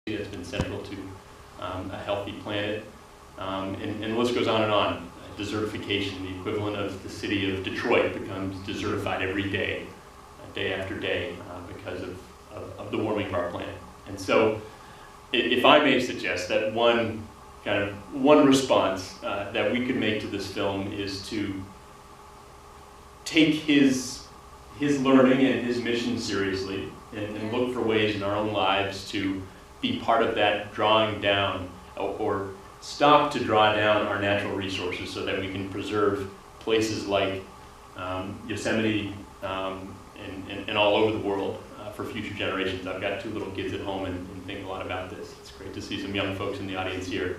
that's been central to a healthy planet. And the list goes on and on. Desertification, the equivalent of the city of Detroit, becomes desertified every day, day after day, because of the warming of our planet. And so, if I may suggest that one response that we could make to this film is to take his learning and his mission seriously, and look for ways in our own lives to be part of that drawing down, or stop to draw down our natural resources so that we can preserve places like Yosemite and all over the world for future generations. I've got 2 little kids at home and think a lot about this. It's great to see some young folks in the audience here.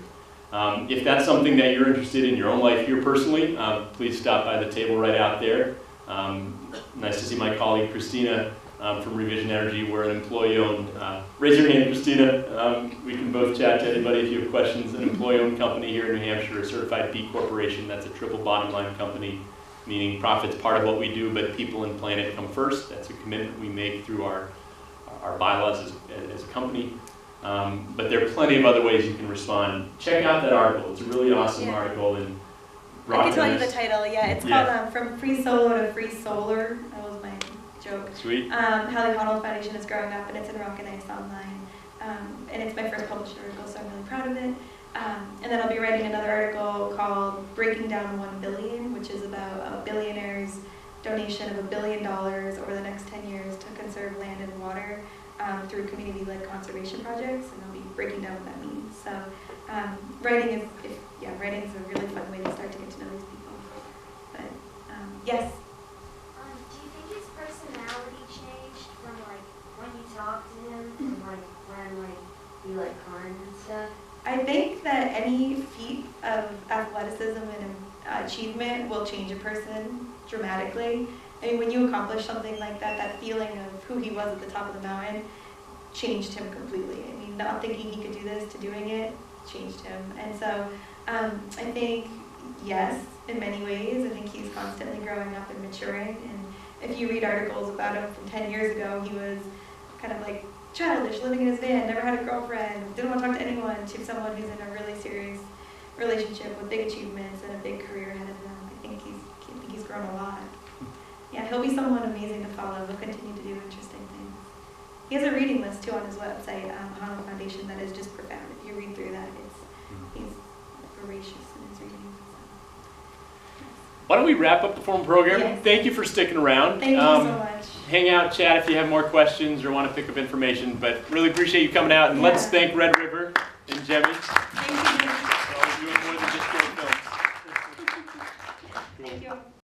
If that's something that you're interested in your own life here personally, please stop by the table right out there. Nice to see my colleague Christina from Revision Energy. We're an employee-owned, raise your hand, Christina. We can both chat to anybody if you have questions. An employee-owned company here in New Hampshire, a certified B Corporation. That's a triple bottom line company, meaning profit's part of what we do, but people and planet come first. That's a commitment we make through our bylaws as a company. But there are plenty of other ways you can respond. Check out that article. It's a really awesome article. And I can tell you the title. It's called From Free Solo to Free Solar. That was my joke. Sweet. How the Honnold Foundation is growing up, and it's in Rock and Ice online. And it's my first published article, so I'm really proud of it. And then I'll be writing another article called Breaking Down 1 Billion, which is about a billionaire's donation of $1 billion over the next 10 years to conserve land and water through community-led conservation projects, and I'll be breaking down what that means. So writing is a really fun way to start to get to know these people. But yes. Do you think his personality changed from when you talked to him and when you climbed and stuff? I think that any feat of athleticism and achievement will change a person dramatically. I mean, when you accomplish something like that, that feeling of who he was at the top of the mountain changed him completely. I mean, not thinking he could do this to doing it changed him. And so I think, yes, in many ways, I think he's constantly growing up and maturing. And if you read articles about him from 10 years ago, he was kind of like childish, living in his van, never had a girlfriend, didn't want to talk to anyone, to someone who's in a really serious relationship with big achievements and a big career ahead of him. I think he's grown a lot. Yeah, he'll be someone amazing to follow. He'll continue to do interesting things. He has a reading list too on his website, Honnold Foundation, that is just profound. If you read through that, he's voracious in his reading. Why don't we wrap up the formal program? Yes. Thank you for sticking around. Thank you so much. Hang out, chat if you have more questions or want to pick up information, but really appreciate you coming out, and let's thank Red River and Jemmy. Thank you.